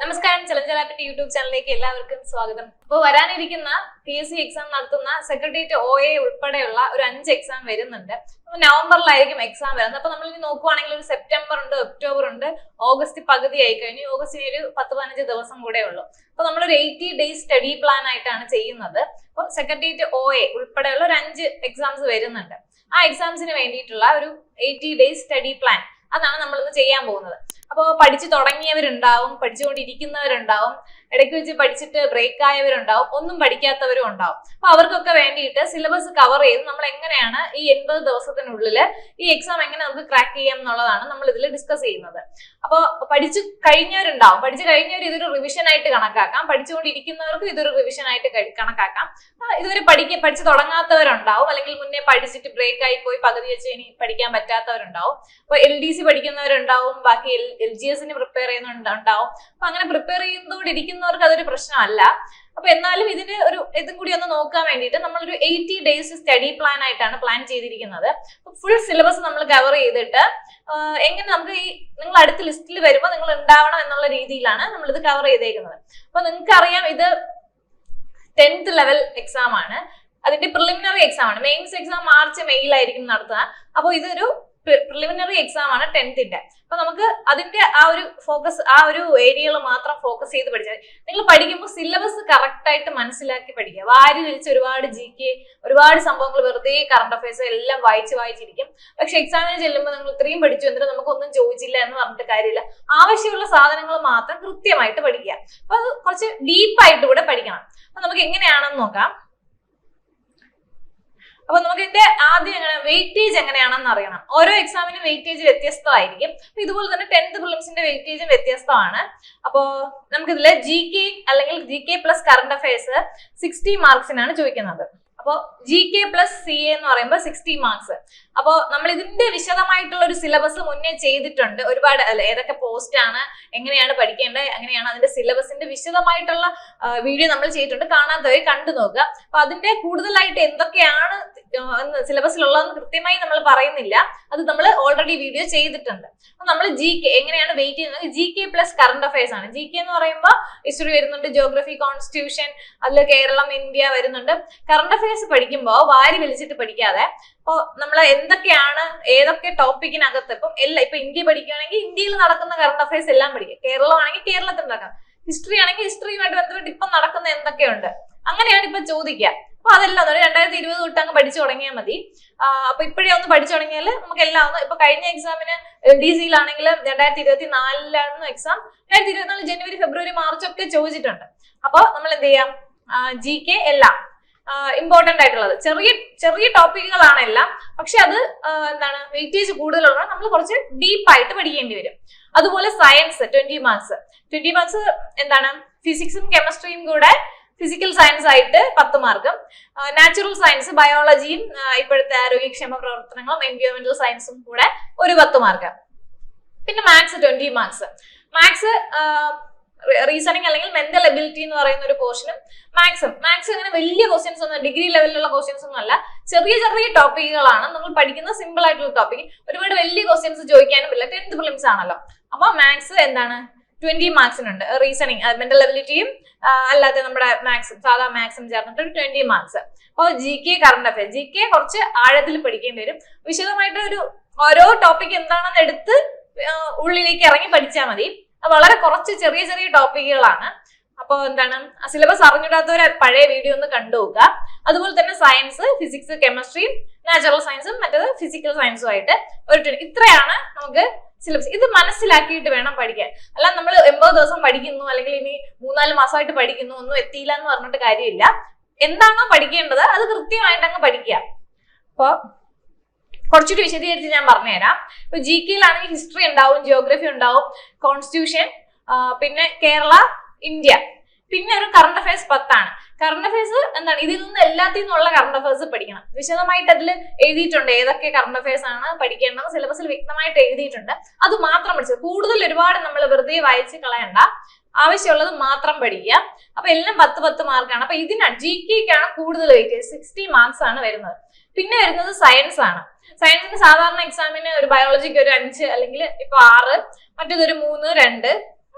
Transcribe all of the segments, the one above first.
നമസ്കാരം, ചലഞ്ചറാപ്പിന്റെ യൂട്യൂബ് ചാനലിലേക്ക് എല്ലാവർക്കും സ്വാഗതം. അപ്പോൾ വരാനിരിക്കുന്ന PSC എക്സാം നടത്തുന്ന സെക്രട്ടേറിയറ്റ് OA ഉൾപ്പെടെയുള്ള ഒരു 5 എക്സാം വരുന്നുണ്ട്. നവംബറിലായിരിക്കും എക്സാം വരുന്നത്. അപ്പൊ നമ്മൾ ഇനി നോക്കുവാണെങ്കിൽ ഒരു സെപ്റ്റംബർ ഉണ്ട്, ഒക്ടോബർ ഉണ്ട്, ഓഗസ്റ്റ് പകുതി ആയി കഴിഞ്ഞു. ഓഗസ്റ്റിന് ഒരു 10-15 ദിവസം കൂടെ ഉള്ളൂ. അപ്പൊ നമ്മളൊരു 80 ഡേയ്സ് സ്റ്റഡി പ്ലാൻ ആയിട്ടാണ് ചെയ്യുന്നത്. അപ്പൊ സെക്രട്ടേറിയറ്റ് OA ഉൾപ്പെടെയുള്ള ഒരു 5 എക്സാംസ് വരുന്നുണ്ട്. ആ എക്സാംസിന് വേണ്ടിയിട്ടുള്ള ഒരു 80 ഡേയ്സ് സ്റ്റഡി പ്ലാൻ അതാണ് നമ്മളിന്ന് ചെയ്യാൻ പോകുന്നത്. അപ്പോൾ പഠിച്ചു തുടങ്ങിയവരുണ്ടാവും, പഠിച്ചുകൊണ്ടിരിക്കുന്നവരുണ്ടാവും, ഇടയ്ക്ക് വെച്ച് പഠിച്ചിട്ട് ബ്രേക്ക് ആയവരുണ്ടാവും, ഒന്നും പഠിക്കാത്തവരും ഉണ്ടാവും. അപ്പൊ അവർക്കൊക്കെ വേണ്ടിയിട്ട് സിലബസ് കവർ ചെയ്ത് നമ്മൾ എങ്ങനെയാണ് ഈ 80 ദിവസത്തിനുള്ളിൽ ഈ എക്സാം എങ്ങനെ നമുക്ക് ക്രാക്ക് ചെയ്യാം എന്നുള്ളതാണ് നമ്മൾ ഇതിൽ ഡിസ്കസ് ചെയ്യുന്നത്. അപ്പോൾ പഠിച്ചു കഴിഞ്ഞവരുണ്ടാവും, പഠിച്ചു കഴിഞ്ഞവർ ഇതൊരു റിവിഷൻ ആയിട്ട് കണക്കാക്കാം, പഠിച്ചുകൊണ്ടിരിക്കുന്നവർക്ക് ഇതൊരു റിവിഷൻ ആയിട്ട് കണക്കാക്കാം. ഇതുവരെ പഠിച്ചു തുടങ്ങാത്തവരുണ്ടാവും, അല്ലെങ്കിൽ മുന്നേ പഠിച്ചിട്ട് ബ്രേക്ക് ആയി പോയി പകുതി വെച്ച് ഇനി പഠിക്കാൻ പറ്റാത്തവരുണ്ടാവും. അപ്പൊ LDC പഠിക്കുന്നവരുണ്ടാവും, ബാക്കി LGSന് പ്രിപ്പയർ ചെയ്യുന്നുണ്ടാവും. അപ്പൊ അങ്ങനെ പ്രിപ്പയർ ചെയ്യുന്നതോടിരിക്കുന്നവർക്ക് അതൊരു പ്രശ്നമല്ല. അപ്പൊ എന്നാലും ഇതിന് ഇതും കൂടി ഒന്ന് നോക്കാൻ വേണ്ടിയിട്ട് നമ്മളൊരു 80 ഡേയ്സ് സ്റ്റഡി പ്ലാൻ ആയിട്ടാണ് പ്ലാൻ ചെയ്തിരിക്കുന്നത്. ഫുൾ സിലബസ് നമ്മൾ കവർ ചെയ്തിട്ട് എങ്ങനെ നമുക്ക് ഈ നിങ്ങൾ അടുത്ത ലിസ്റ്റിൽ വരുമ്പോൾ നിങ്ങൾ ഉണ്ടാവണം എന്നുള്ള രീതിയിലാണ് നമ്മൾ ഇത് കവർ ചെയ്തേക്കുന്നത്. അപ്പൊ നിങ്ങൾക്ക് അറിയാം, ഇത് 10th ലെവൽ എക്സാം ആണ്. അതിന്റെ പ്രിലിമിനറി എക്സാം ആണ്. മെയിൻസ് എക്സാം മാർച്ച് മെയ്യിലായിരിക്കും നടത്തുക. അപ്പോൾ ഇതൊരു പ്രിലിമിനറി എക്സാം ആണ് 10th. അപ്പൊ നമുക്ക് അതിന്റെ ആ ഒരു ഫോക്കസ്, ആ ഒരു ഏരിയകൾ മാത്രം ഫോക്കസ് ചെയ്ത് പഠിച്ചാൽ നിങ്ങൾ പഠിക്കുമ്പോൾ സിലബസ് കറക്റ്റ് ആയിട്ട് മനസ്സിലാക്കി പഠിക്കുക. വാരി വലിച്ച് ഒരുപാട് GK, ഒരുപാട് സംഭവങ്ങൾ, വെറുതെ കറണ്ട് അഫയേഴ്സ് എല്ലാം വായിച്ചിരിക്കും. പക്ഷെ എക്സാമിന് ചെല്ലുമ്പോൾ നിങ്ങൾ ഇത്രയും പഠിച്ചു എന്നിട്ട് നമുക്കൊന്നും ചോദിച്ചില്ല എന്ന് പറഞ്ഞിട്ട് കാര്യമില്ല. ആവശ്യമുള്ള സാധനങ്ങൾ മാത്രം കൃത്യമായിട്ട് പഠിക്കുക. അപ്പൊ അത് കുറച്ച് ഡീപ്പായിട്ട് കൂടെ പഠിക്കണം. അപ്പൊ നമുക്ക് എങ്ങനെയാണെന്ന് നോക്കാം. അപ്പൊ നമുക്ക് ഇതിന്റെ ആദ്യം വെയിറ്റേജ് എങ്ങനെയാണെന്ന് അറിയണം. ഓരോ എക്സാമിനും വെയിറ്റേജ് വ്യത്യസ്തമായിരിക്കും. അപ്പൊ ഇതുപോലെ തന്നെ 10th പ്രിലിംസിന്റെ വെയിറ്റേജും വ്യത്യസ്തമാണ്. അപ്പോ നമുക്കിതിൽ GK അല്ലെങ്കിൽ GK പ്ലസ് കറണ്ട് അഫയേഴ്സ് 60 മാർക്സിനാണ് ചോദിക്കുന്നത്. അപ്പോൾ GK പ്ലസ് CA എന്ന് പറയുമ്പോൾ 60 മാർക്സ്. അപ്പോൾ നമ്മൾ ഇതിന്റെ വിശദമായിട്ടുള്ള ഒരു സിലബസ് മുന്നേ ചെയ്തിട്ടുണ്ട്. ഒരുപാട് ഏതൊക്കെ പോസ്റ്റ് ആണ്, എങ്ങനെയാണ് പഠിക്കേണ്ടത്, എങ്ങനെയാണ് അതിന്റെ സിലബസിന്റെ വിശദമായിട്ടുള്ള വീഡിയോ നമ്മൾ ചെയ്തിട്ടുണ്ട്. കാണാത്തവർ കണ്ടു നോക്കുക. അപ്പൊ അതിന്റെ കൂടുതലായിട്ട് എന്തൊക്കെയാണ് സിലബസിലുള്ളതെന്ന് കൃത്യമായി നമ്മൾ പറയുന്നില്ല. അത് നമ്മൾ ഓൾറെഡി വീഡിയോ ചെയ്തിട്ടുണ്ട്. അപ്പൊ നമ്മൾ GK എങ്ങനെയാണ് വെയിറ്റ് ചെയ്യുന്നത്? GK പ്ലസ് കറണ്ട് അഫയേഴ്സ് ആണ്. GK എന്ന് പറയുമ്പോൾ ഹിസ്റ്ററി വരുന്നുണ്ട്, ജോഗ്രഫി, കോൺസ്റ്റിറ്റ്യൂഷൻ, അതിൽ കേരളം, ഇന്ത്യ വരുന്നുണ്ട്. കറണ്ട് അഫയേഴ്സ് പഠിക്കുമ്പോൾ വാരി വലിച്ചിട്ട് പഠിക്കാതെ അപ്പൊ നമ്മൾ എന്തൊക്കെയാണ്, ഏതൊക്കെ ടോപ്പിക്കിനകത്ത്, ഇപ്പൊ ഇന്ത്യ പഠിക്കുകയാണെങ്കിൽ ഇന്ത്യയിൽ നടക്കുന്ന കറണ്ട് അഫയേഴ്സ് എല്ലാം പഠിക്കുക. കേരളമാണെങ്കിൽ കേരളത്തിൽ നടക്കാം. ഹിസ്റ്ററി ആണെങ്കിൽ ഹിസ്റ്ററിയുമായിട്ട് ബന്ധപ്പെട്ട് ഇപ്പൊ നടക്കുന്ന എന്തൊക്കെയുണ്ട്, അങ്ങനെയാണ് ഇപ്പൊ ചോദിക്കുക. അപ്പൊ അതെല്ലാം 2020 തൊട്ട് അങ്ങ് പഠിച്ചു തുടങ്ങിയാൽ മതി. അപ്പൊ ഇപ്പോഴേ ഒന്ന് പഠിച്ചു തുടങ്ങിയാൽ നമുക്ക് എല്ലാം ഒന്ന്, ഇപ്പൊ കഴിഞ്ഞ എക്സാമിന് LDCയിലാണെങ്കിൽ 2024 എക്സാം, 2024 ജനുവരി, ഫെബ്രുവരി, മാർച്ച് ഒക്കെ ചോദിച്ചിട്ടുണ്ട്. അപ്പൊ നമ്മൾ എന്ത് ചെയ്യാം, GK എല്ലാം ഇമ്പോർട്ടന്റ് ആയിട്ടുള്ളത് ചെറിയ ടോപ്പിക്കുകളാണ് എല്ലാം. പക്ഷെ അത് എന്താണ്, വെയിറ്റേജ് കൂടുതലുള്ള നമ്മൾ കുറച്ച് ഡീപ്പായിട്ട് പഠിക്കേണ്ടി വരും. അതുപോലെ സയൻസ് 20 മാർക്സ് എന്താണ്, ഫിസിക്സും കെമിസ്ട്രിയും കൂടെ ഫിസിക്കൽ സയൻസ് ആയിട്ട് 10 മാർക്കും, നാച്ചുറൽ സയൻസ്, ബയോളജിയും ഇപ്പോഴത്തെ ആരോഗ്യക്ഷേമ പ്രവർത്തനങ്ങളും എൻവയോൺമെന്റൽ സയൻസും കൂടെ ഒരു 10 മാർക്ക്. പിന്നെ മാത്സ് 20 മാർക്സ്. മാത്സ് റീസണിങ് അല്ലെങ്കിൽ മെന്റൽ എബിലിറ്റി എന്ന് പറയുന്ന ഒരു പോർഷനും മാത്സ് അങ്ങനെ വലിയ ക്വസ്റ്റ്യൻസ് ഒന്നും, ഡിഗ്രി ലെവലിലുള്ള ക്വസ്റ്റ്യൻസ് ഒന്നും അല്ല. ചെറിയ ടോപ്പിക്കുകളാണ് നമ്മൾ പഠിക്കുന്ന, സിമ്പിൾ ആയിട്ടുള്ള ടോപ്പിക്. ഒരുപാട് വലിയ ക്വസ്റ്റ്യൻസ് ചോദിക്കാനും പറ്റില്ല, 10th പ്രിലിംസ് ആണല്ലോ. അപ്പൊ മാത്സ് എന്താണ് 20 മാർക്സിനുണ്ട്. റീസണിങ്, മെന്റൽ എബിലിറ്റിയും അല്ലാതെ നമ്മുടെ സാധാ മാത്സും ചേർന്നിട്ട് 20 മാർക്സ്. അപ്പോൾ GK കറണ്ട് അഫയേഴ്സ്, GK കുറച്ച് ആഴത്തിൽ പഠിക്കേണ്ടി വരും. വിശദമായിട്ട് ഓരോ ടോപ്പിക് എന്താണെന്ന് എടുത്ത് ഉള്ളിലേക്ക് ഇറങ്ങി പഠിച്ചാൽ മതി. വളരെ കുറച്ച് ചെറിയ ടോപ്പിക്കുകളാണ്. അപ്പോൾ എന്താണ്, സിലബസ് അറിഞ്ഞിടാത്തവർ പഴയ വീഡിയോ ഒന്ന് കണ്ടുപോകുക. അതുപോലെ തന്നെ സയൻസ്, ഫിസിക്സ്, കെമിസ്ട്രിയും നാച്ചുറൽ സയൻസും മറ്റേത് ഫിസിക്കൽ സയൻസും ആയിട്ട് ഇത്രയാണ് നമുക്ക് സിലബസ്. ഇത് മനസ്സിലാക്കിയിട്ട് വേണം പഠിക്കാൻ. അല്ല നമ്മൾ 80 ദിവസം പഠിക്കുന്നു, അല്ലെങ്കിൽ ഇനി 3-4 മാസമായിട്ട് പഠിക്കുന്നു, ഒന്നും എത്തിയില്ല എന്ന് പറഞ്ഞിട്ട് കാര്യമില്ല. എന്താണോ പഠിക്കേണ്ടത് അത് കൃത്യമായിട്ട് അങ്ങ് പഠിക്കുക. അപ്പൊ കുറച്ചുകൂടി വിശദീകരിച്ച് ഞാൻ പറഞ്ഞുതരാം. ഇപ്പൊ GKയിലാണെങ്കിൽ ഹിസ്റ്ററി ഉണ്ടാവും, ജിയോഗ്രഫി ഉണ്ടാവും, കോൺസ്റ്റിറ്റ്യൂഷൻ, പിന്നെ കേരള, ഇന്ത്യ, പിന്നെ ഒരു കറണ്ട് അഫയേഴ്സ് 10 ആണ്. കറണ്ട് അഫയേഴ്സ് എന്താണ്, ഇതിൽ നിന്ന് എല്ലാത്തിൽ നിന്നുള്ള കറണ്ട് അഫയേഴ്സ് പഠിക്കണം. വിശദമായിട്ട് അതിൽ എഴുതിയിട്ടുണ്ട് ഏതൊക്കെ കറണ്ട് അഫയേഴ്സ് ആണ് പഠിക്കേണ്ടത്, സിലബസിൽ വ്യക്തമായിട്ട് എഴുതിയിട്ടുണ്ട്. അത് മാത്രം പഠിച്ചത്, കൂടുതൽ ഒരുപാട് നമ്മൾ വെറുതെ വായിച്ച് കളയണ്ട. ആവശ്യമുള്ളത് മാത്രം പഠിക്കുക. അപ്പൊ എല്ലാം 10 മാർക്കാണ്. അപ്പൊ GKക്കാണ് കൂടുതൽ വെയിറ്റേജ്, 60 മാർക്സ് ആണ് വരുന്നത്. പിന്നെ വരുന്നത് സയൻസ് ആണ്. സയൻസിന് സാധാരണ എക്സാമിന് ഒരു ബയോളജിക്ക് ഒരു 5 അല്ലെങ്കിൽ ഇപ്പൊ 6, മറ്റേതൊരു 3, 2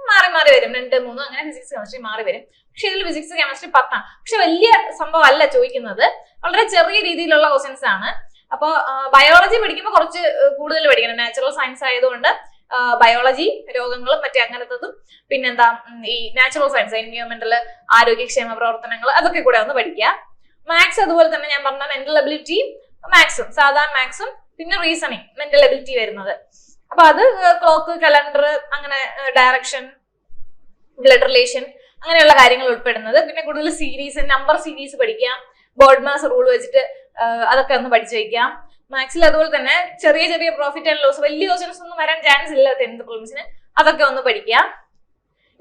മാറി മാറി വരും, 2, 3 അങ്ങനെ ഫിസിക്സ് കെമിസ്ട്രി മാറി വരും. പക്ഷെ ഇതിൽ ഫിസിക്സ് കെമിസ്ട്രി 10 ആണ്. പക്ഷെ വലിയ സംഭവം അല്ല ചോദിക്കുന്നത്, വളരെ ചെറിയ രീതിയിലുള്ള ക്വസ്റ്റ്യൻസ് ആണ്. അപ്പൊ ബയോളജി പഠിക്കുമ്പോൾ കുറച്ച് കൂടുതൽ പഠിക്കണം. നാച്ചുറൽ സയൻസ് ആയതുകൊണ്ട് ബയോളജി, രോഗങ്ങളും മറ്റേ അങ്ങനത്തതും, പിന്നെന്താ ഈ നാച്ചുറൽ സയൻസ്, എൻവയോൺമെന്റൽ, ആരോഗ്യക്ഷേമ പ്രവർത്തനങ്ങൾ, അതൊക്കെ കൂടെ ഒന്ന് പഠിക്കുക. മാത്സ് അതുപോലെ തന്നെ ഞാൻ പറഞ്ഞ മെന്റൽ എബിലിറ്റി മാത്സും, സാധാരണ മാത്സും, പിന്നെ റീസണിങ്, മെന്റൽ എബിലിറ്റി വരുന്നത്. അപ്പൊ അത് ക്ലോക്ക്, കലണ്ടർ, അങ്ങനെ ഡയറക്ഷൻ, ബ്ലഡ് റിലേഷൻ, അങ്ങനെയുള്ള കാര്യങ്ങൾ ഉൾപ്പെടുന്നത്. പിന്നെ കൂടുതൽ സീരീസ്, നമ്പർ സീരീസ് പഠിക്കാം, ബോർഡ് മാസ് റൂൾ വെച്ചിട്ട് അതൊക്കെ ഒന്ന് പഠിച്ചു വയ്ക്കാം. മാത്സിൽ അതുപോലെ തന്നെ ചെറിയ ചെറിയ പ്രോഫിറ്റ് ആൻഡ് ലോസ്, വലിയ ക്വസ്റ്റ്യൻസ് ഒന്നും വരാൻ ചാൻസ് ഇല്ല 10th പ്രിലിംസിന്, അതൊക്കെ ഒന്ന് പഠിക്കാം.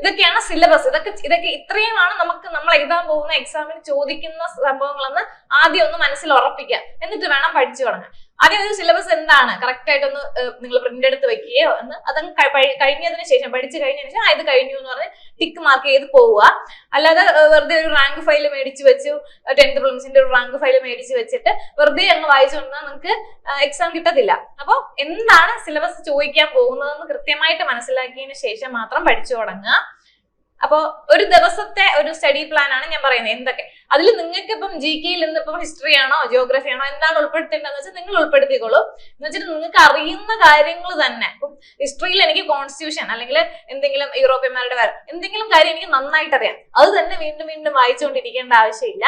ഇതൊക്കെയാണ് സിലബസ്. ഇതൊക്കെ ഇത്രയുമാണ് നമ്മൾ എഴുതാൻ പോകുന്ന എക്സാമിന് ചോദിക്കുന്ന സംഭവങ്ങളെന്ന് ആദ്യം ഒന്ന് മനസ്സിൽ ഉറപ്പിക്കുക. എന്നിട്ട് വേണം പഠിച്ചു തുടങ്ങാൻ. ആദ്യം ഒരു സിലബസ് എന്താണ് കറക്റ്റ് ആയിട്ടൊന്ന് നിങ്ങൾ പ്രിന്റ് എടുത്ത് വെക്കുകയോ എന്ന്, അതങ്ങ് കഴിഞ്ഞതിന് ശേഷം, പഠിച്ചു കഴിഞ്ഞതിന് ശേഷം ഇത് കഴിഞ്ഞു എന്ന് പറഞ്ഞ് ടിക്ക് മാർക്ക് ചെയ്ത് പോവുക. അല്ലാതെ വെറുതെ ഒരു റാങ്ക് ഫയൽ മേടിച്ചു വെച്ചു, 10th പ്രിലിംസിന്റെ ഒരു റാങ്ക് ഫയൽ മേടിച്ച് വെച്ചിട്ട് വെറുതെ അങ്ങ് വായിച്ചു വന്നാൽ നിങ്ങൾക്ക് എക്സാം കിട്ടത്തില്ല. അപ്പോൾ എന്താണ് സിലബസ് ചോദിക്കാൻ പോകുന്നതെന്ന് കൃത്യമായിട്ട് മനസ്സിലാക്കിയതിന് ശേഷം മാത്രം പഠിച്ചു തുടങ്ങുക. അപ്പൊ ഒരു ദിവസത്തെ ഒരു സ്റ്റഡി പ്ലാൻ ആണ് ഞാൻ പറയുന്നത്. എന്തൊക്കെ അതിൽ നിങ്ങൾക്ക് ഇപ്പം GK-യിൽ നിന്ന് ഇപ്പം ഹിസ്റ്ററി ആണോ ജോഗ്രഫി ആണോ എന്താണ് ഉൾപ്പെടുത്തേണ്ടതെന്ന് വെച്ചാൽ നിങ്ങൾ ഉൾപ്പെടുത്തിക്കോളൂ. എന്ന് വെച്ചിട്ട് നിങ്ങൾക്ക് അറിയുന്ന കാര്യങ്ങൾ തന്നെ, ഇപ്പം ഹിസ്റ്ററിയിൽ എനിക്ക് കോൺസ്റ്റിറ്റ്യൂഷൻ അല്ലെങ്കിൽ എന്തെങ്കിലും യൂറോപ്യന്മാരുടെ എന്തെങ്കിലും കാര്യം എനിക്ക് നന്നായിട്ട് അറിയാം, അത് തന്നെ വീണ്ടും വീണ്ടും വായിച്ചുകൊണ്ടിരിക്കേണ്ട ആവശ്യമില്ല.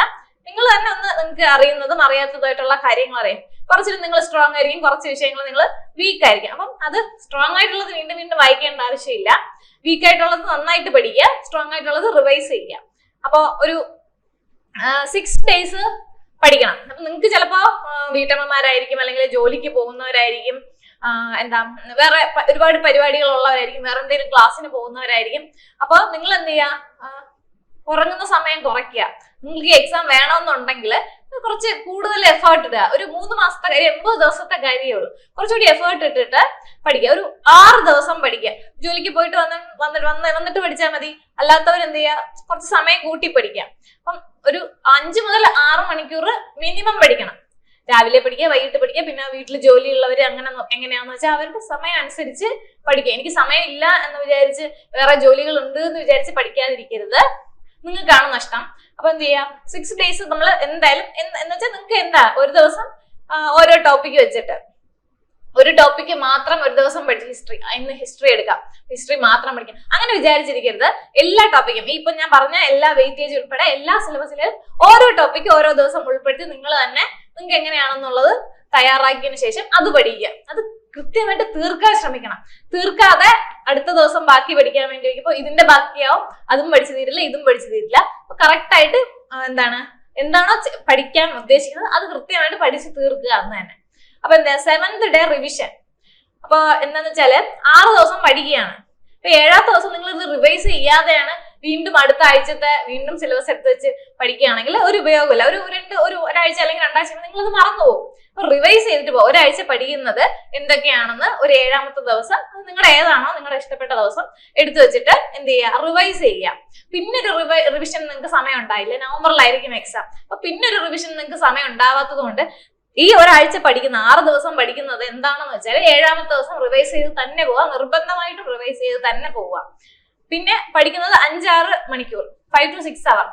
നിങ്ങൾ തന്നെ ഒന്ന് നിങ്ങൾക്ക് അറിയുന്നതും അറിയാത്തതായിട്ടുള്ള കാര്യങ്ങൾ അറിയാം. കുറച്ചിട്ട് നിങ്ങൾ സ്ട്രോങ് ആയിരിക്കും, കുറച്ച് വിഷയങ്ങൾ നിങ്ങൾ വീക്ക് ആയിരിക്കും. അപ്പം അത് സ്ട്രോങ് ആയിട്ടുള്ളത് വീണ്ടും വീണ്ടും വായിക്കേണ്ട ആവശ്യമില്ല. വീക്ക് ആയിട്ടുള്ളത് നന്നായിട്ട് പഠിക്കുക, സ്ട്രോങ് ആയിട്ടുള്ളത് റിവൈസ് ചെയ്യുക. അപ്പൊ ഒരു 6 days പഠിക്കണം. അപ്പൊ നിങ്ങൾക്ക് ചിലപ്പോ വീട്ടമ്മമാരായിരിക്കും, അല്ലെങ്കിൽ ജോലിക്ക് പോകുന്നവരായിരിക്കും, വേറെ ഒരുപാട് പരിപാടികൾ ഉള്ളവരായിരിക്കും, വേറെ എന്തെങ്കിലും ക്ലാസ്സിന് പോകുന്നവരായിരിക്കും. അപ്പൊ നിങ്ങൾ എന്ത് ചെയ്യുക, ഉറങ്ങുന്ന സമയം കുറയ്ക്കുക. നിങ്ങൾക്ക് എക്സാം വേണമെന്നുണ്ടെങ്കിൽ കുറച്ച് കൂടുതൽ എഫേർട്ട് ഇടുക. ഒരു 3 മാസത്തെ കാര്യം, 80 ദിവസത്തെ കാര്യമേ ഉള്ളൂ. കുറച്ചുകൂടി എഫേർട്ട് ഇട്ടിട്ട് പഠിക്കുക. ഒരു 6 ദിവസം പഠിക്കുക. ജോലിക്ക് പോയിട്ട് വന്നിട്ട് പഠിച്ചാൽ മതി. അല്ലാത്തവർ എന്ത് ചെയ്യുക, കുറച്ച് സമയം കൂട്ടി പഠിക്കുക. അപ്പം ഒരു 5 മുതൽ 6 മണിക്കൂർ മിനിമം പഠിക്കണം. രാവിലെ പഠിക്കുക, വൈകിട്ട് പഠിക്കുക. പിന്നെ വീട്ടിൽ ജോലിയുള്ളവർ അങ്ങനെ എങ്ങനെയാന്ന് വെച്ചാൽ അവരുടെ സമയം അനുസരിച്ച് പഠിക്കുക. എനിക്ക് സമയം ഇല്ല എന്ന് വിചാരിച്ച്, വേറെ ജോലികൾ ഉണ്ട് എന്ന് വിചാരിച്ച് പഠിക്കാതിരിക്കരുത്, നിങ്ങൾക്കാണ് നഷ്ടം. അപ്പൊ എന്ത് ചെയ്യാം, 6 days നമ്മൾ എന്തായാലും എന്ന് വെച്ചാൽ നിങ്ങൾക്ക് എന്താ ഒരു ദിവസം ഓരോ ടോപ്പിക്ക് വെച്ചിട്ട് ഒരു ടോപ്പിക്ക് മാത്രം ഒരു ദിവസം പഠിച്ച് ഇന്ന് ഹിസ്റ്ററി എടുക്കാം, ഹിസ്റ്ററി മാത്രം പഠിക്കാം, അങ്ങനെ വിചാരിച്ചിരിക്കരുത്. എല്ലാ ടോപ്പിക്കും ഇപ്പൊ ഞാൻ പറഞ്ഞ എല്ലാ വെയിറ്റേജ് ഉൾപ്പെടെ എല്ലാ സിലബസിലും ഓരോ ടോപ്പിക്ക് ഓരോ ദിവസം ഉൾപ്പെടുത്തി നിങ്ങൾ തന്നെ നിങ്ങൾക്ക് എങ്ങനെയാണെന്നുള്ളത് തയ്യാറാക്കിയതിനു ശേഷം അത് പഠിക്കുക. അത് കൃത്യമായിട്ട് തീർക്കാൻ ശ്രമിക്കണം. തീർക്കാതെ അടുത്ത ദിവസം ബാക്കി പഠിക്കാൻ വേണ്ടി വയ്ക്കുമ്പോൾ ഇതിന്റെ ബാക്കിയാവും, അതും പഠിച്ചു തീരില്ല, ഇതും പഠിച്ചു തീരില്ല. അപ്പൊ കറക്റ്റ് ആയിട്ട് എന്താണോ പഠിക്കാൻ ഉദ്ദേശിക്കുന്നത് അത് കൃത്യമായിട്ട് പഠിച്ച് തീർക്കുക എന്ന് തന്നെ. അപ്പൊ എന്താ 7th day റിവിഷൻ. അപ്പൊ എന്താന്ന് വെച്ചാല് 6 ദിവസം പഠിക്കുകയാണ്. അപ്പൊ 7ാമത്തെ ദിവസം നിങ്ങൾ ഇത് റിവൈസ് ചെയ്യാതെയാണ് വീണ്ടും അടുത്ത ആഴ്ചത്തെ വീണ്ടും സിലബസ് എടുത്ത് വെച്ച് പഠിക്കുകയാണെങ്കിൽ ഒരു ഉപയോഗമില്ല. ഒരാഴ്ച അല്ലെങ്കിൽ 2 ആഴ്ച നിങ്ങളത് മറന്നുപോകും. അപ്പൊ റിവൈസ് ചെയ്തിട്ട് പോകും. ഒരാഴ്ച പഠിക്കുന്നത് എന്തൊക്കെയാണെന്ന് ഒരു 7ാമത്തെ ദിവസം നിങ്ങളുടെ ഏതാണോ നിങ്ങളുടെ ഇഷ്ടപ്പെട്ട ദിവസം എടുത്തു വെച്ചിട്ട് എന്ത് ചെയ്യുക, റിവൈസ് ചെയ്യുക. പിന്നെ ഒരു റിവിഷൻ നിങ്ങൾക്ക് സമയം ഉണ്ടായില്ല, നവംബറിലായിരിക്കും എക്സാം. അപ്പൊ പിന്നെ ഒരു റിവിഷൻ നിങ്ങൾക്ക് സമയം ഉണ്ടാവാത്തത് കൊണ്ട് ഈ ഒരാഴ്ച പഠിക്കുന്ന 6 ദിവസം പഠിക്കുന്നത് എന്താണെന്ന് വെച്ചാൽ 7ാമത്തെ ദിവസം റിവൈസ് ചെയ്ത് തന്നെ പോവാം. നിർബന്ധമായിട്ടും റിവൈസ് ചെയ്ത് തന്നെ പോവാം. പിന്നെ പഠിക്കുന്നത് 5-6 മണിക്കൂർ, 5 to 6 hours.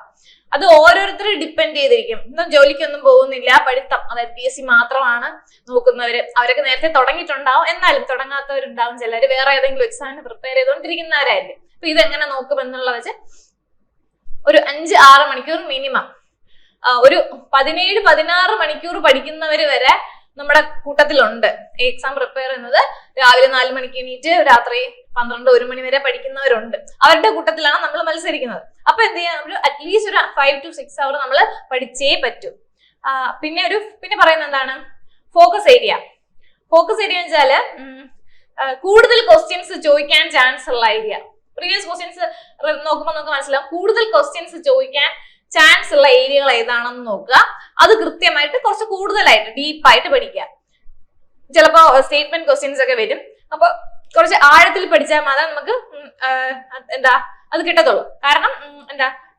അത് ഓരോരുത്തരും ഡിപ്പെൻഡ് ചെയ്തിരിക്കും. ഇന്നും ജോലിക്കൊന്നും പോകുന്നില്ല, പഠിത്തം അതായത് PSC മാത്രമാണ് നോക്കുന്നവര്, അവരൊക്കെ നേരത്തെ തുടങ്ങിയിട്ടുണ്ടാവും. എന്നാലും തുടങ്ങാത്തവരുണ്ടാവും. ചിലർ വേറെ ഏതെങ്കിലും എക്സാമിന് പ്രിപ്പയർ ചെയ്തുകൊണ്ടിരിക്കുന്നവരായിരിക്കും. അപ്പൊ ഇതെങ്ങനെ നോക്കും എന്നുള്ള വെച്ച് ഒരു 5-6 മണിക്കൂർ മിനിമം, ഒരു 17-16 മണിക്കൂർ പഠിക്കുന്നവര് വരെ നമ്മുടെ കൂട്ടത്തിലുണ്ട്. ഈ എക്സാം പ്രിപ്പയർ ചെയ്യുന്നത് രാവിലെ 4 മണിക്ക് എണീറ്റ് രാത്രി 12-1 മണി വരെ പഠിക്കുന്നവരുണ്ട്. അവരുടെ കൂട്ടത്തിലാണ് നമ്മൾ മത്സരിക്കുന്നത്. അപ്പൊ എന്ത് ചെയ്യാം, നമ്മൾ അറ്റ്ലീസ്റ്റ് ഒരു 5 to 6 hours നമ്മൾ പഠിച്ചേ പറ്റൂ. പിന്നെ പറയുന്നത് എന്താണ്, ഫോക്കസ് ഏരിയ. ഫോക്കസ് ഏരിയ എന്ന് വെച്ചാല് കൂടുതൽ ക്വസ്റ്റ്യൻസ് ചോദിക്കാൻ ചാൻസ് ഉള്ള ഏരിയ. പ്രീവിയസ് ക്വസ്റ്റ്യൻസ് നോക്കുമ്പോൾ നമുക്ക് മനസ്സിലാവും കൂടുതൽ ക്വസ്റ്റ്യൻസ് ചോദിക്കാൻ ചാൻസ് ഉള്ള ഏരിയകൾ ഏതാണെന്ന് നോക്കുക. അത് കൃത്യമായിട്ട് കുറച്ച് കൂടുതലായിട്ട് ഡീപ്പായിട്ട് പഠിക്കുക. ചിലപ്പോ സ്റ്റേറ്റ്മെന്റ് ക്വസ്റ്റ്യൻസ് ഒക്കെ വരും. അപ്പൊ കുറച്ച് ആഴത്തിൽ പഠിച്ചാൽ മാത്രമേ നമുക്ക് അത് കിട്ടത്തുള്ളൂ. കാരണം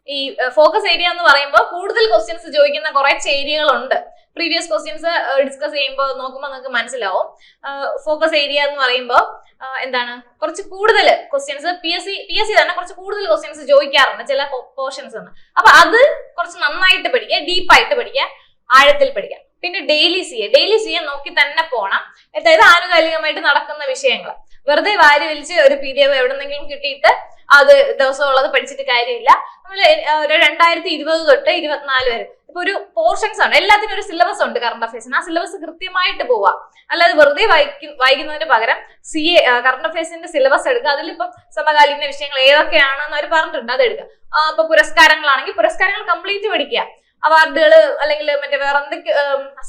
ഈ ഫോക്കസ് ഏരിയ എന്ന് പറയുമ്പോൾ കൂടുതൽ ക്വസ്റ്റ്യൻസ് ചോദിക്കുന്ന കുറെ ഏരിയകളുണ്ട്. പ്രീവിയസ് ക്വസ്റ്റ്യൻസ് ഡിസ്കസ് ചെയ്യുമ്പോൾ നോക്കുമ്പോൾ നിങ്ങൾക്ക് മനസ്സിലാവും. ഫോക്കസ് ഏരിയ എന്ന് പറയുമ്പോൾ എന്താണ്, കുറച്ച് കൂടുതൽ ക്വസ്റ്റ്യൻസ് പി എസ് സി തന്നെ കുറച്ച് കൂടുതൽ ക്വസ്റ്റ്യൻസ് ചോദിക്കാറുണ്ട് ചില പോർഷൻസ്. അപ്പൊ അത് കുറച്ച് നന്നായിട്ട് പഠിക്കുക, ഡീപ്പായിട്ട് പഠിക്കുക, ആഴത്തിൽ പഠിക്കുക. പിന്നെ ഡെയിലി സി എ നോക്കി തന്നെ പോണം. അതായത് ആനുകാലികമായിട്ട് നടക്കുന്ന വിഷയങ്ങൾ. വെറുതെ വാരി വലിച്ച് ഒരു PDF എവിടെന്നെങ്കിലും കിട്ടിയിട്ട് അത് ദിവസമുള്ളത് പഠിച്ചിട്ട് കാര്യമില്ല. നമ്മൾ 2020 തൊട്ട് 24 വരെ ഇപ്പൊ ഒരു പോർഷൻസ് ആണ്, എല്ലാത്തിനും ഒരു സിലബസ് ഉണ്ട് കറണ്ട് അഫയേഴ്സിന്. ആ സിലബസ് കൃത്യമായിട്ട് പോവാം. അല്ലാതെ വെറുതെ വായിക്കുന്നതിന് പകരം കറണ്ട് അഫയേഴ്സിന്റെ സിലബസ് എടുക്കുക. അതിലിപ്പം സമകാലീന വിഷയങ്ങൾ ഏതൊക്കെയാണെന്ന് അവർ പറഞ്ഞിട്ടുണ്ട്, അത് എടുക്കുക. ഇപ്പൊ പുരസ്കാരങ്ങളാണെങ്കിൽ പുരസ്കാരങ്ങൾ കംപ്ലീറ്റ് പഠിക്കുക. അവാർഡുകൾ അല്ലെങ്കിൽ മറ്റേ വേറെ എന്തൊക്കെ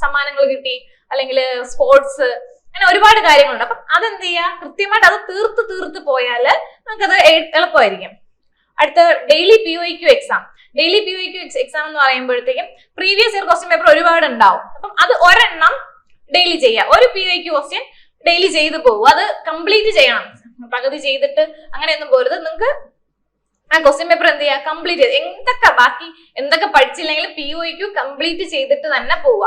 സമ്മാനങ്ങൾ കിട്ടി, അല്ലെങ്കിൽ സ്പോർട്സ്, അങ്ങനെ ഒരുപാട് കാര്യങ്ങളുണ്ട്. അപ്പം അതെന്ത് ചെയ്യുക, കൃത്യമായിട്ട് അത് തീർത്ത് പോയാല് നമുക്കത് എളുപ്പമായിരിക്കും. അടുത്ത daily POQ exam. Daily POQ exam എന്ന് പറയുമ്പോഴത്തേക്കും പ്രീവിയസ് ഇയർ ക്വസ്റ്റ്യൻ പേപ്പർ ഒരുപാട് ഉണ്ടാവും. അപ്പം അത് ഒരെണ്ണം ഡെയിലി ചെയ്യുക. ഒരു POQ ക്വസ്റ്റ്യൻ ഡെയിലി ചെയ്തു പോകും. അത് കംപ്ലീറ്റ് ചെയ്യണം. പകുതി ചെയ്തിട്ട് അങ്ങനെയൊന്നും പോരുത്. നിങ്ങൾക്ക് ആ ക്വസ്റ്റ്യൻ പേപ്പർ എന്ത് ചെയ്യുക, കംപ്ലീറ്റ് ചെയ്ത് ബാക്കി എന്തൊക്കെ പഠിച്ചില്ലെങ്കിലും POQ കംപ്ലീറ്റ് ചെയ്തിട്ട് തന്നെ പോവുക.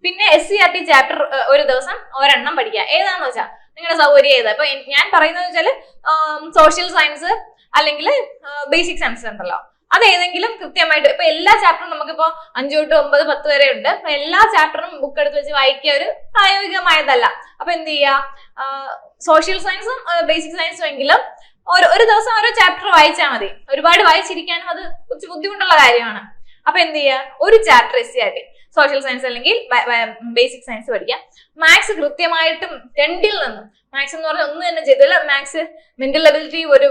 പിന്നെ SCERT ചാപ്റ്റർ ഒരു ദിവസം ഒരെണ്ണം പഠിക്കുക. ഏതാണെന്ന് വെച്ചാൽ നിങ്ങളുടെ സൗകര്യം ഏതാ. ഇപ്പൊ ഞാൻ പറയുന്നത് വെച്ചാൽ സോഷ്യൽ സയൻസ് അല്ലെങ്കിൽ ബേസിക് സയൻസ് ഉണ്ടല്ലോ, അത് ഏതെങ്കിലും കൃത്യമായിട്ട്. ഇപ്പൊ എല്ലാ ചാപ്റ്ററും നമുക്കിപ്പോ 5 തൊട്ട് 9, 10 വരെ ഉണ്ട്. അപ്പൊ എല്ലാ ചാപ്റ്ററും ബുക്ക് എടുത്ത് വെച്ച് വായിക്കുക ഒരു പ്രായോഗികമായതല്ല. അപ്പൊ എന്ത് ചെയ്യുക, സോഷ്യൽ സയൻസും ബേസിക് സയൻസും എങ്കിലും ഒരു ദിവസം ഓരോ ചാപ്റ്റർ വായിച്ചാൽ മതി. ഒരുപാട് വായിച്ചിരിക്കാനും അത് കുറച്ച് ബുദ്ധിമുട്ടുള്ള കാര്യമാണ്. അപ്പൊ എന്ത് ചെയ്യുക, ഒരു ചാപ്റ്റർ SCERT സോഷ്യൽ സയൻസ് അല്ലെങ്കിൽ ബേസിക് സയൻസ് പഠിക്കാം. മാത്സ് കൃത്യമായിട്ടും 2ൽ നിന്നും, മാത്സ് എന്ന് പറഞ്ഞാൽ ഒന്നും തന്നെ ചെയ്തില്ല, മാത്സ് മെന്റൽ എബിലിറ്റി ഒരു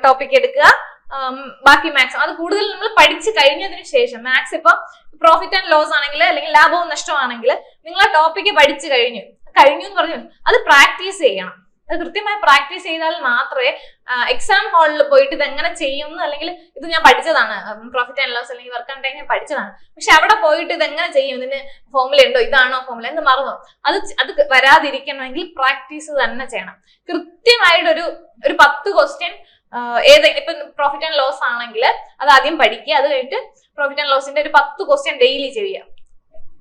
ടോപ്പിക് എടുക്കുക, ബാക്കി മാത്സ് അത് കൂടുതൽ നമ്മൾ പഠിച്ചു കഴിഞ്ഞതിന് ശേഷം. മാത്സ് ഇപ്പൊ പ്രോഫിറ്റ് ആൻഡ് ലോസ് ആണെങ്കിൽ അല്ലെങ്കിൽ ലാഭവും നഷ്ടമാണെങ്കിൽ നിങ്ങൾ ആ ടോപ്പിക്ക് പഠിച്ചു കഴിഞ്ഞു എന്ന് പറഞ്ഞു അത് പ്രാക്ടീസ് ചെയ്യണം. അത് കൃത്യമായി പ്രാക്ടീസ് ചെയ്താൽ മാത്രമേ എക്സാം ഹാളിൽ പോയിട്ട് ഇത് എങ്ങനെ ചെയ്യുന്നു, അല്ലെങ്കിൽ ഇത് ഞാൻ പഠിച്ചതാണ് പ്രോഫിറ്റ് ആൻഡ് ലോസ് അല്ലെങ്കിൽ വർക്ക് ആൻഡ് ടൈം ഞാൻ പഠിച്ചതാണ്, പക്ഷെ അവിടെ പോയിട്ട് ഇത് എങ്ങനെ ചെയ്യും, ഇതിന് ഫോമുല ഉണ്ടോ, ഇതാണോ ഫോമുല എന്ന് മറന്നു, അത് വരാതിരിക്കണമെങ്കിൽ പ്രാക്ടീസ് തന്നെ ചെയ്യണം. കൃത്യമായിട്ട് ഒരു 10 ക്വസ്റ്റ്യൻ ഏതെങ്കിലും ഇപ്പൊ പ്രോഫിറ്റ് ആൻഡ് ലോസ് ആണെങ്കിൽ അത് ആദ്യം പഠിക്കുക. അത് കഴിഞ്ഞിട്ട് പ്രോഫിറ്റ് ആൻഡ് ലോസിന്റെ ഒരു 10 ക്വസ്റ്റ്യൻ ഡെയിലി ചെയ്യുക.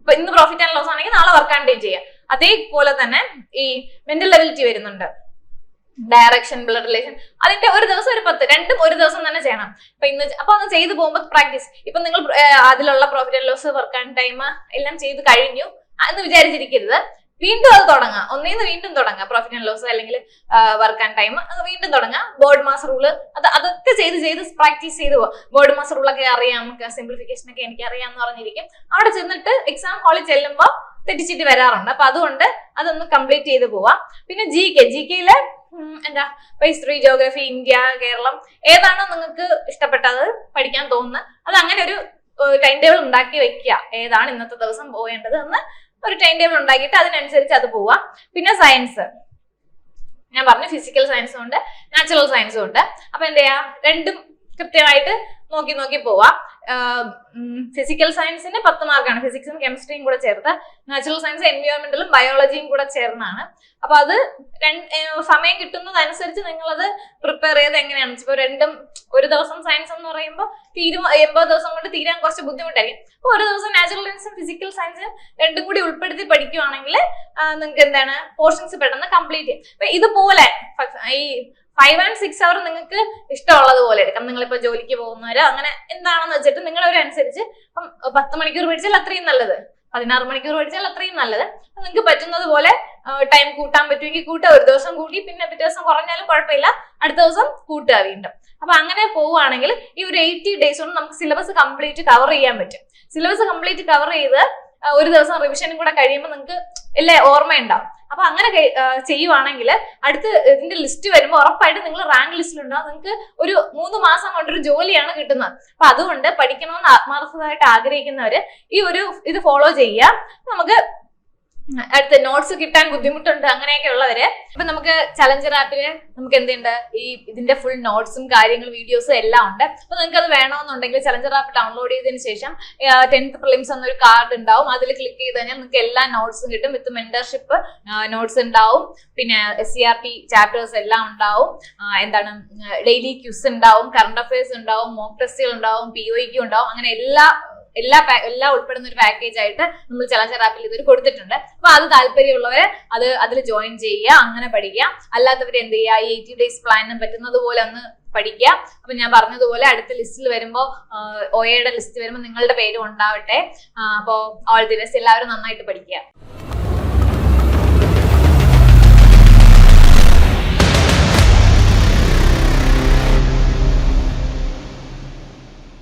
ഇപ്പൊ ഇന്ന് പ്രോഫിറ്റ് ആൻഡ് ലോസ് ആണെങ്കിൽ നാളെ വർക്ക് ആൻഡ് ടൈം ചെയ്യുക. അതേപോലെ തന്നെ ഈ മെന്റൽ എബിലിറ്റി വരുന്നുണ്ട്, ഡയറക്ഷൻ, ബ്ലഡ് റിലേഷൻ, അതിന്റെ ഒരു ദിവസം ഒരു 10, രണ്ടും ഒരു ദിവസം തന്നെ ചെയ്യണം. ഇപ്പൊ ഇന്ന് അപ്പൊ ഒന്ന് ചെയ്തു പോകുമ്പോൾ പ്രാക്ടീസ്. ഇപ്പൊ നിങ്ങൾ അതിലുള്ള profit and loss, work and time എല്ലാം ചെയ്ത് കഴിഞ്ഞു എന്ന് വിചാരിച്ചിരിക്കരുത്. വീണ്ടും അത് തുടങ്ങാം. ഒന്നേന്ന് വീണ്ടും തുടങ്ങാം. പ്രോഫിറ്റ് ആൻഡ് ലോസ് അല്ലെങ്കിൽ വർക്ക് ആൻഡ് ടൈം അത് വീണ്ടും തുടങ്ങാം. ബോർഡ് മാസ് റൂള് അതൊക്കെ ചെയ്ത് പ്രാക്ടീസ് ചെയ്ത് പോവാം. ബോർഡ് മാസ് റൂളൊക്കെ അറിയാം, നമുക്ക് സിംപ്ലിഫിക്കേഷൻ ഒക്കെ എനിക്ക് അറിയാമെന്ന് പറഞ്ഞിരിക്കും. അവിടെ ചെന്നിട്ട് എക്സാം ഹാളിൽ ചെല്ലുമ്പോൾ തെറ്റിച്ചിട്ട് വരാറുണ്ട്. അപ്പൊ അതുകൊണ്ട് അതൊന്ന് കംപ്ലീറ്റ് ചെയ്ത് പോവാം. പിന്നെ GKയില് ഹിസ്റ്ററി, ജോഗ്രഫി, ഇന്ത്യ, കേരളം ഏതാണോ നിങ്ങൾക്ക് ഇഷ്ടപ്പെട്ടത് പഠിക്കാൻ തോന്നുന്നത് അത് അങ്ങനെ ഒരു ടൈം ടേബിൾ ഉണ്ടാക്കി വെക്കുക. ഏതാണ് ഇന്നത്തെ ദിവസം പോവേണ്ടത് എന്ന് ഒരു ടൈം ടേബിൾ ഉണ്ടാക്കിയിട്ട് അതിനനുസരിച്ച് അത് പോവാം. പിന്നെ സയൻസ് ഞാൻ പറഞ്ഞു, ഫിസിക്കൽ സയൻസും ഉണ്ട്, നാച്ചുറൽ സയൻസും ഉണ്ട്. അപ്പൊ എന്ത് ചെയ്യാ, രണ്ടും കൃത്യമായിട്ട് നോക്കി പോവാം. ഫിസിക്കൽ സയൻസിന് 10 മാർക്കാണ്, ഫിസിക്സും കെമിസ്ട്രിയും കൂടെ ചേർത്ത്. നാച്ചുറൽ സയൻസ് എൻവയോൺമെന്റലും ബയോളജിയും കൂടെ ചേർന്നാണ്. അപ്പൊ അത് സമയം കിട്ടുന്നതനുസരിച്ച് നിങ്ങളത് പ്രിപ്പയർ ചെയ്ത് എങ്ങനെയാണ്. ഇപ്പൊ രണ്ടും ഒരു ദിവസം സയൻസ് എന്ന് പറയുമ്പോൾ 80 ദിവസം കൊണ്ട് തീരാൻ കുറച്ച് ബുദ്ധിമുട്ടായിരിക്കും. അപ്പൊ ഒരു ദിവസം നാച്ചുറൽ സയൻസും ഫിസിക്കൽ സയൻസും രണ്ടും കൂടി ഉൾപ്പെടുത്തി പഠിക്കുവാണെങ്കിൽ നിങ്ങൾക്ക് എന്താണ് പോർഷൻസ് പെട്ടെന്ന് കംപ്ലീറ്റ് ചെയ്യും. അപ്പൊ ഇതുപോലെ ഈ 5 and 6 അവർ നിങ്ങൾക്ക് ഇഷ്ടമുള്ളതുപോലെ എടുക്കാം. നിങ്ങളിപ്പോ ജോലിക്ക് പോകുന്നവരോ അങ്ങനെ എന്താണെന്ന് വെച്ചിട്ട് നിങ്ങളവരനുസരിച്ച് ഇപ്പം 10 മണിക്കൂർ പഠിച്ചാൽ അത്രയും നല്ലത്, 16 മണിക്കൂർ പഠിച്ചാൽ അത്രയും നല്ലത്. നിങ്ങൾക്ക് പറ്റുന്നത് പോലെ ടൈം കൂട്ടാൻ പറ്റുമെങ്കിൽ കൂട്ടുക. ഒരു ദിവസം കൂട്ടി പിന്നെ പിറ്റേ ദിവസം കുറഞ്ഞാലും കുഴപ്പമില്ല, അടുത്ത ദിവസം കൂട്ടുക വീണ്ടും. അപ്പൊ അങ്ങനെ പോവുകയാണെങ്കിൽ ഈ ഒരു 80 days കൊണ്ട് നമുക്ക് സിലബസ് കംപ്ലീറ്റ് കവർ ചെയ്യാൻ പറ്റും. സിലബസ് കംപ്ലീറ്റ് കവർ ചെയ്ത് ഒരു ദിവസം റിവിഷനും കൂടെ കഴിയുമ്പോൾ നിങ്ങൾക്ക് എല്ലാം ഓർമ്മയുണ്ടാവും. അപ്പൊ അങ്ങനെ ചെയ്യുവാണെങ്കിൽ അടുത്ത് ഇതിന്റെ ലിസ്റ്റ് വരുമ്പോൾ ഉറപ്പായിട്ട് നിങ്ങൾ റാങ്ക് ലിസ്റ്റിലുണ്ടാവും. നിങ്ങൾക്ക് ഒരു 3 മാസം കൊണ്ടൊരു ജോലിയാണ് കിട്ടുന്നത്. അപ്പൊ അതുകൊണ്ട് പഠിക്കണമെന്ന് ആത്മാർത്ഥമായിട്ട് ആഗ്രഹിക്കുന്നവര് ഇത് ഫോളോ ചെയ്യുക. നമുക്ക് അടുത്ത നോട്ട്സ് കിട്ടാൻ ബുദ്ധിമുട്ടുണ്ട് അങ്ങനെയൊക്കെ ഉള്ളവര് അപ്പൊ നമുക്ക് ചലഞ്ചർ ആപ്പില് നമുക്ക് എന്തുണ്ട് ഈ ഇതിന്റെ ഫുൾ നോട്ട്സും കാര്യങ്ങളും വീഡിയോസും എല്ലാം ഉണ്ട്. അപ്പൊ നിങ്ങൾക്ക് അത് വേണമെന്നുണ്ടെങ്കിൽ ചലഞ്ചർ ആപ്പ് ഡൗൺലോഡ് ചെയ്തതിന് ശേഷം 10th പ്രിലിംസ് എന്നൊരു കാർഡ് ഉണ്ടാവും. അതിൽ ക്ലിക്ക് ചെയ്ത് കഴിഞ്ഞാൽ നിങ്ങൾക്ക് എല്ലാ നോട്ട്സും കിട്ടും. വിത്ത് മെന്റർഷിപ്പ് നോട്ട്സ് ഉണ്ടാവും, പിന്നെ SCRT ചാപ്റ്റേഴ്സ് എല്ലാം ഉണ്ടാവും, എന്താണ് ഡെയിലി ക്യൂസ് ഉണ്ടാവും, കറണ്ട് അഫയേഴ്സ് ഉണ്ടാവും, മോക്ക് ടെസ്റ്റുകൾ ഉണ്ടാവും, POQ ഉണ്ടാവും. അങ്ങനെ എല്ലാം ഉൾപ്പെടുന്ന ഒരു പാക്കേജ് ആയിട്ട് നമ്മൾ ചലഞ്ചർ ആപ്പിൽ ഇതൊരു കൊടുത്തിട്ടുണ്ട്. അപ്പൊ അത് താല്പര്യമുള്ളവരെ അതിൽ ജോയിൻ ചെയ്യുക, അങ്ങനെ പഠിക്കുക. അല്ലാത്തവർ എന്ത് ചെയ്യുക, ഈ 80 days പ്ലാനും പറ്റുന്നത് പോലെ ഒന്ന് പഠിക്കുക. അപ്പൊ ഞാൻ പറഞ്ഞതുപോലെ അടുത്ത ലിസ്റ്റിൽ വരുമ്പോൾ OAയുടെ ലിസ്റ്റ് വരുമ്പോൾ നിങ്ങളുടെ പേരും ഉണ്ടാവട്ടെ. അപ്പോൾ ഓൾ ദി ബെസ്റ്റ്, എല്ലാവരും നന്നായിട്ട് പഠിക്കുക.